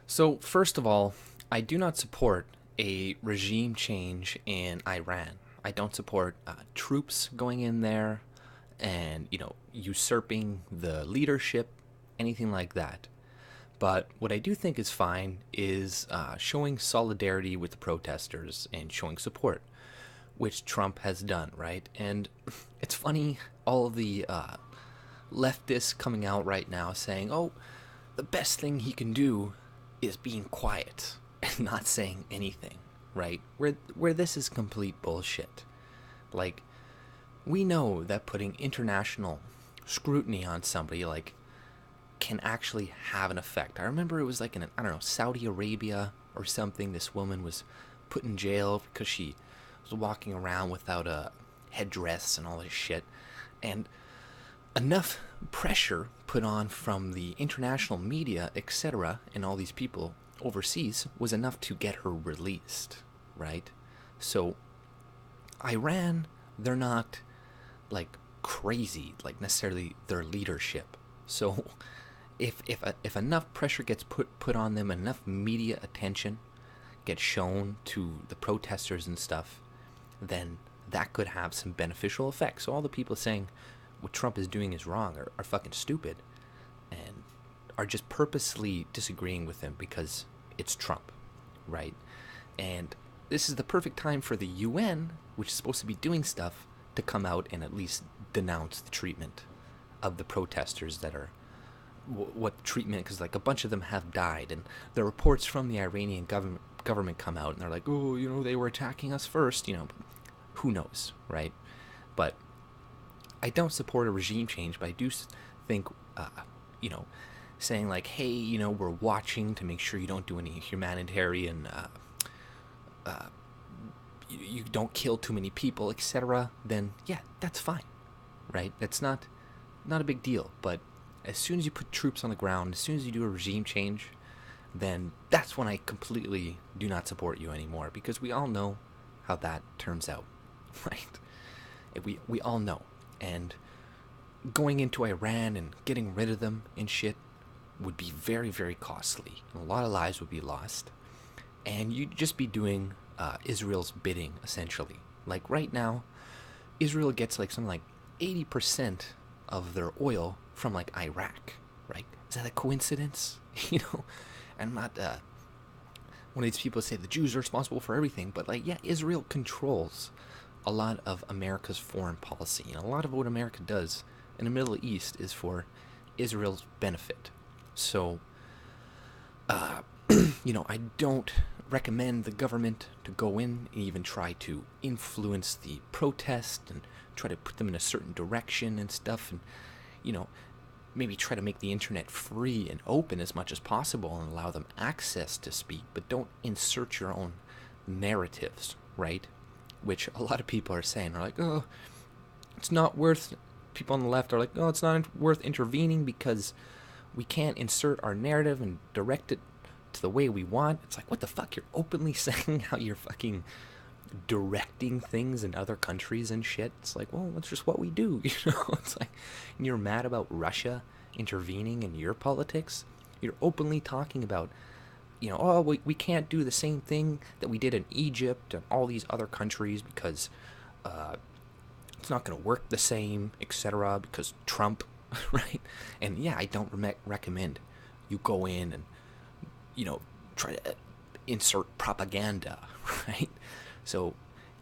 So, first of all, I do not support a regime change in Iran. I don't support troops going in there and, usurping the leadership, anything like that. But what I do think is fine is showing solidarity with the protesters and showing support, which Trump has done, right? And it's funny, all of the leftists coming out right now saying, oh, the best thing he can do is being quiet and not saying anything, right? Where this is complete bullshit. Like, we know that putting international scrutiny on somebody, like, can actually have an effect. I remember it was like in, I don't know, Saudi Arabia or something. This woman was put in jail because she was walking around without a headdress and all this shit. And enough pressure put on from the international media, etc., and all these people overseas was enough to get her released, right? So, Iran, they're not like crazy, like necessarily their leadership. So, if enough pressure gets put on them, enough media attention gets shown to the protesters and stuff, then that could have some beneficial effects. So all the people saying what Trump is doing is wrong are fucking stupid and are just purposely disagreeing with him because it's Trump, right? And this is the perfect time for the UN, which is supposed to be doing stuff, to come out and at least denounce the treatment of the protesters that are what treatment, because like a bunch of them have died, and the reports from the Iranian government come out and they're like, oh, they were attacking us first, who knows, right? But I don't support a regime change, but I do think, you know, saying like, hey, we're watching to make sure you don't do any humanitarian, you don't kill too many people, etc. Then yeah, that's fine, right? That's not a big deal. But as soon as you put troops on the ground, as soon as you do a regime change, then that's when I completely do not support you anymore, because we all know how that turns out, right? We all know. And going into Iran and getting rid of them and shit would be very, very costly. And a lot of lives would be lost. And you'd just be doing Israel's bidding, essentially. Like right now, Israel gets like something like 80% of their oil from like Iraq, right? Is that a coincidence? I'm not one of these people say the Jews are responsible for everything, but like, yeah, Israel controls a lot of America's foreign policy. And a lot of what America does in the Middle East is for Israel's benefit. So, I don't recommend the government to go in and even try to influence the protest and try to put them in a certain direction and stuff. And, maybe try to make the internet free and open as much as possible and allow them access to speak, but don't insert your own narratives, right? Which a lot of people are saying, are like, oh, it's not worth, people on the left are like, oh, it's not worth intervening because we can't insert our narrative and direct it to the way we want. It's like, what the fuck? You're openly saying how you're fucking directing things in other countries and shit. It's like, well, that's just what we do, It's like, and you're mad about Russia intervening in your politics. You're openly talking about, oh, we can't do the same thing that we did in Egypt and all these other countries because it's not going to work the same, etc. Because Trump, right? And yeah, I don't recommend you go in and, try to insert propaganda, right? So,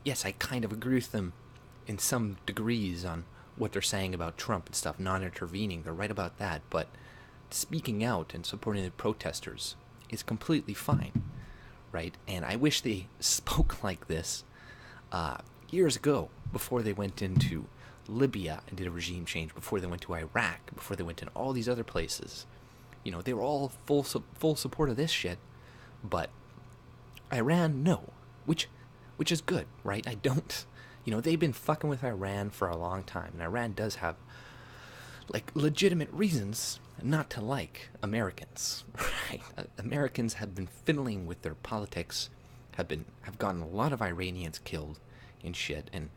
yes, I kind of agree with them in some degrees on what they're saying about Trump and stuff, non-intervening. They're right about that. But speaking out and supporting the protesters is completely fine, right? And I wish they spoke like this years ago, before they went into Libya and did a regime change, before they went to Iraq, before they went in all these other places. They were all full support of this shit. But Iran, no. Which is good, right? I don't, they've been fucking with Iran for a long time, and Iran does have, like, legitimate reasons not to like Americans, right? Americans have been fiddling with their politics, have gotten a lot of Iranians killed and shit, and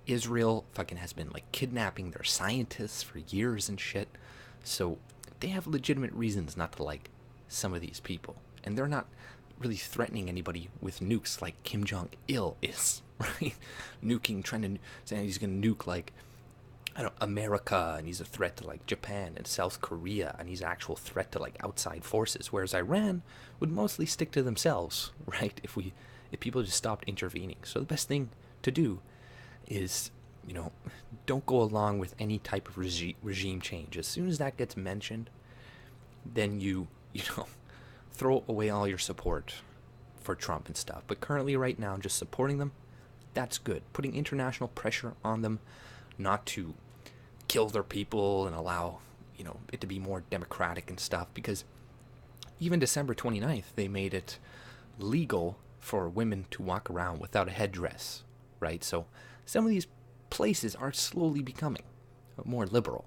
Israel fucking has been, like, kidnapping their scientists for years and shit, so they have legitimate reasons not to like some of these people. and they're not really threatening anybody with nukes like Kim Jong-il is, right? Trying to, saying he's going to nuke like, I don't know, America, and he's a threat to like Japan and South Korea, and he's an actual threat to like outside forces. Whereas Iran would mostly stick to themselves, right? If people just stopped intervening. So the best thing to do is, don't go along with any type of regime change. As soon as that gets mentioned, then you throw away all your support for Trump and stuff. But currently, right now, just supporting them, that's good. Putting international pressure on them not to kill their people and allow, it to be more democratic and stuff. Because even December 29th, they made it legal for women to walk around without a headdress, right? So some of these places are slowly becoming more liberal,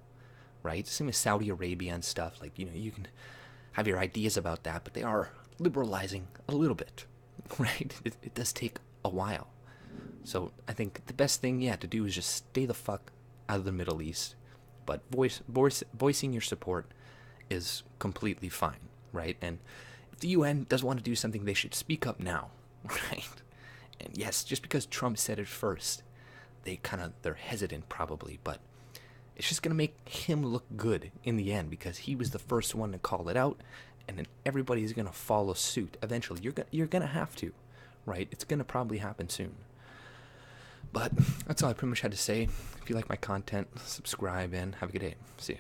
right? Same with Saudi Arabia and stuff. Like, you can have your ideas about that, but they are liberalizing a little bit, right? It does take a while. So I think the best thing, to do is just stay the fuck out of the Middle East. But voicing your support is completely fine, right? And if the UN does want to do something, they should speak up now, right? And yes, just because Trump said it first, they're hesitant probably, but it's just going to make him look good in the end because he was the first one to call it out, and then everybody's going to follow suit eventually. You're going to have to, right? It's going to probably happen soon. But that's all I pretty much had to say. If you like my content, subscribe and have a good day. See ya.